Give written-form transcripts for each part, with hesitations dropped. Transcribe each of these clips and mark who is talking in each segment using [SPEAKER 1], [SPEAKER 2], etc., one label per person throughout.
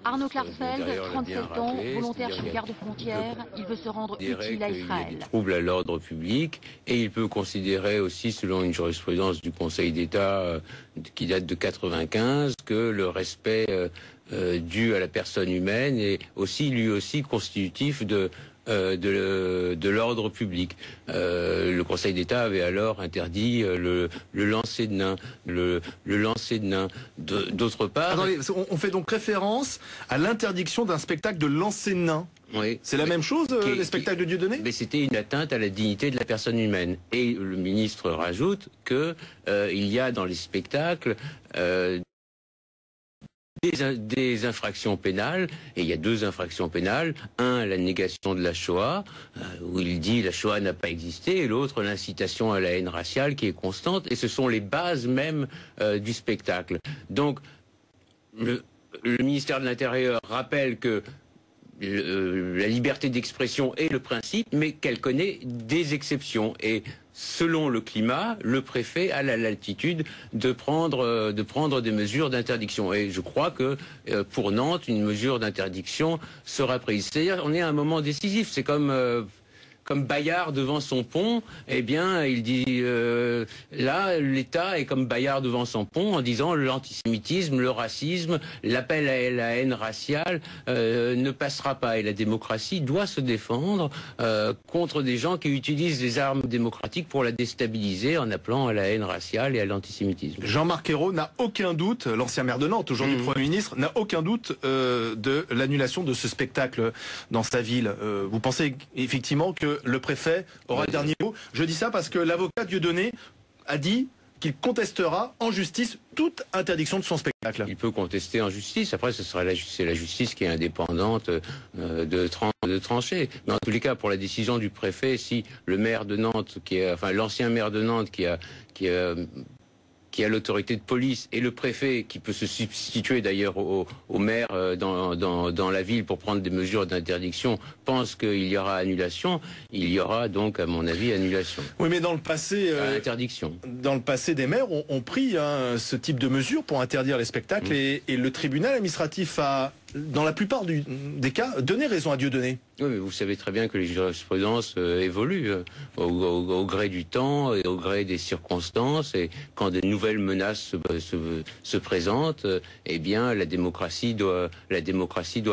[SPEAKER 1] Arnaud Klarsfeld,
[SPEAKER 2] L'Intérieur l'a bien
[SPEAKER 1] 37 ans,
[SPEAKER 2] rappelé,
[SPEAKER 1] volontaire
[SPEAKER 2] c'est-à-dire
[SPEAKER 1] chez Garde-Frontières, il veut se rendre
[SPEAKER 2] dirait
[SPEAKER 1] utile à
[SPEAKER 2] qu'il y a
[SPEAKER 1] Israël.
[SPEAKER 2] des troubles à l'ordre public et il peut considérer aussi, selon une jurisprudence du Conseil d'État qui date de 95, que le respect dû à la personne humaine est aussi lui aussi constitutif de l'ordre public. Le Conseil d'État avait alors interdit le lancer de nains. Le lancer de nains. D'autre part...
[SPEAKER 3] Attendez, on fait donc référence à l'interdiction d'un spectacle de lancer de nains.
[SPEAKER 2] Oui.
[SPEAKER 3] C'est la même chose, les spectacles de Dieudonné?
[SPEAKER 2] Mais c'était une atteinte à la dignité de la personne humaine. Et le ministre rajoute que il y a dans les spectacles des infractions pénales, et il y a deux infractions pénales. Un, la négation de la Shoah, où il dit la Shoah n'a pas existé, et l'autre, l'incitation à la haine raciale qui est constante, et ce sont les bases même du spectacle. Donc, le ministère de l'Intérieur rappelle que la liberté d'expression est le principe, mais qu'elle connaît des exceptions. Et selon le climat, le préfet a la latitude de prendre des mesures d'interdiction. Et je crois que pour Nantes, une mesure d'interdiction sera prise. C'est-à-dire, on est à un moment décisif. C'est comme Bayard devant son pont, eh bien, il dit là, l'État est comme Bayard devant son pont en disant l'antisémitisme, le racisme, l'appel à la haine raciale ne passera pas. Et la démocratie doit se défendre contre des gens qui utilisent les armes démocratiques pour la déstabiliser en appelant à la haine raciale et à l'antisémitisme.
[SPEAKER 3] Jean-Marc Ayrault n'a aucun doute, l'ancien maire de Nantes, aujourd'hui Premier ministre, n'a aucun doute de l'annulation de ce spectacle dans sa ville. Vous pensez effectivement que le préfet aura le dernier mot? Je dis ça parce que l'avocat Dieudonné a dit qu'il contestera en justice toute interdiction de son spectacle.
[SPEAKER 2] Il peut contester en justice. Après, c'est la justice qui est indépendante de trancher. Mais en tous les cas, pour la décision du préfet, si le maire de Nantes, l'ancien maire de Nantes qui a l'autorité de police, et le préfet qui peut se substituer d'ailleurs au maire dans la ville pour prendre des mesures d'interdiction, pense qu'il y aura annulation, il y aura donc, à mon avis, annulation.
[SPEAKER 3] Oui, mais dans le passé,
[SPEAKER 2] interdiction.
[SPEAKER 3] Dans le passé, des maires ont pris ce type de mesures pour interdire les spectacles et le tribunal administratif a, dans la plupart des cas, donné raison à Dieudonné.
[SPEAKER 2] Oui, mais vous savez très bien que les jurisprudences évoluent au gré du temps et au gré des circonstances, et quand de nouvelles menaces se présentent, eh bien la démocratie doit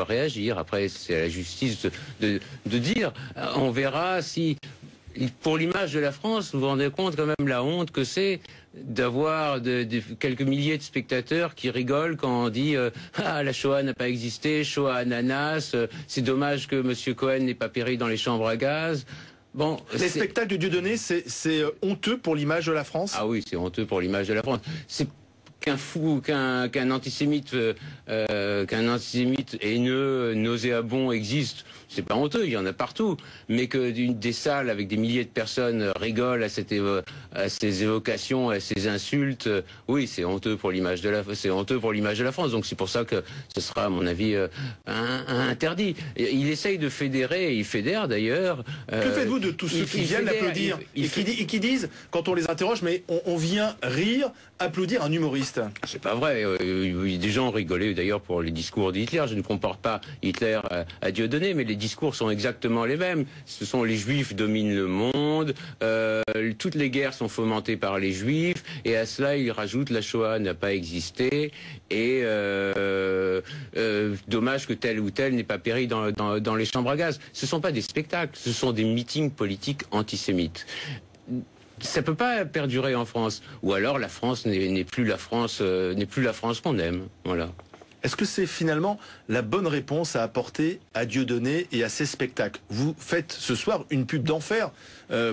[SPEAKER 2] réagir. Après, c'est à la justice de dire. On verra si, pour l'image de la France, vous vous rendez compte quand même la honte que c'est d'avoir quelques milliers de spectateurs qui rigolent quand on dit ah, la Shoah n'a pas existé, Shoah ananas, c'est dommage que M. Cohen n'ait pas péri dans les chambres à gaz. Bon,
[SPEAKER 3] les spectacles de Dieudonné, c'est honteux pour l'image de la France?
[SPEAKER 2] Ah oui, c'est honteux pour l'image de la France. C'est qu'un antisémite haineux, nauséabond existe, c'est pas honteux, il y en a partout. Mais que des salles avec des milliers de personnes rigolent à ces évocations, à ces insultes, oui, c'est honteux pour l'image de la France. Donc c'est pour ça que ce sera, à mon avis, interdit. Il essaye de fédérer, et il fédère d'ailleurs.
[SPEAKER 3] Que faites-vous de tous ceux qui viennent l'applaudir et qui disent, quand on les interroge, mais on vient rire, applaudir un humoriste?
[SPEAKER 2] C'est pas vrai. Des gens rigolaient d'ailleurs pour les discours d'Hitler. Je ne compare pas Hitler à Dieudonné, mais les discours sont exactement les mêmes. Ce sont les Juifs dominent le monde, toutes les guerres sont fomentées par les Juifs, et à cela il rajoute la Shoah n'a pas existé, et dommage que tel ou tel n'ait pas péri dans les chambres à gaz. Ce ne sont pas des spectacles, ce sont des meetings politiques antisémites. Ça peut pas perdurer en France. Ou alors la France n'est plus la France qu'on aime. Voilà.
[SPEAKER 3] Est-ce que c'est finalement la bonne réponse à apporter à Dieudonné et à ses spectacles? Vous faites ce soir une pub d'enfer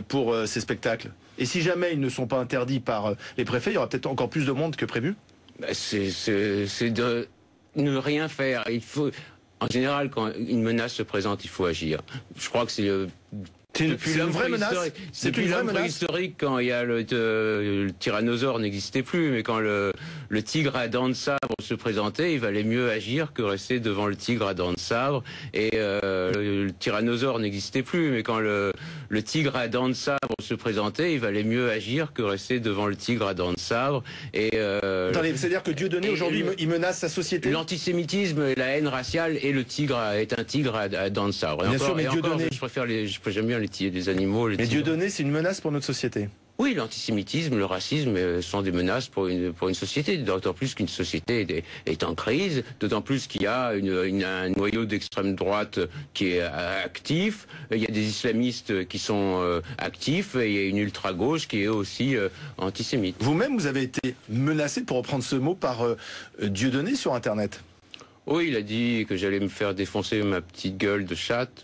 [SPEAKER 3] pour ces spectacles. Et si jamais ils ne sont pas interdits par les préfets, il y aura peut-être encore plus de monde que prévu?
[SPEAKER 2] C'est de ne rien faire. Il faut, en général, quand une menace se présente, il faut agir. Je crois que c'est
[SPEAKER 3] depuis une vraie menace.
[SPEAKER 2] C'est une vraie menace historique, quand il y a le tyrannosaure n'existait plus, mais quand le tigre à dents de sabre se présentait, il valait mieux agir que rester devant le tigre à dents de sabre. Et le tyrannosaure n'existait plus, mais quand le le tigre à dents de sabre se présentait, il valait mieux agir que rester devant le tigre à dents de sabre. Et
[SPEAKER 3] attendez, c'est-à-dire que Dieudonné aujourd'hui il menace sa société.
[SPEAKER 2] L'antisémitisme et la haine raciale et le tigre est un tigre à dents de sabre.
[SPEAKER 3] Bien sûr, mais Dieudonné,
[SPEAKER 2] j'aime bien les animaux.
[SPEAKER 3] Mais Dieudonné, c'est une menace pour notre société.
[SPEAKER 2] Oui, l'antisémitisme, le racisme sont des menaces pour une société, d'autant plus qu'une société est en crise, d'autant plus qu'il y a un noyau d'extrême droite qui est actif, il y a des islamistes qui sont actifs, et il y a une ultra-gauche qui est aussi antisémite.
[SPEAKER 3] Vous-même, vous avez été menacé, pour reprendre ce mot, par Dieudonné sur Internet.
[SPEAKER 2] Oui, il a dit que j'allais me faire défoncer ma petite gueule de chatte.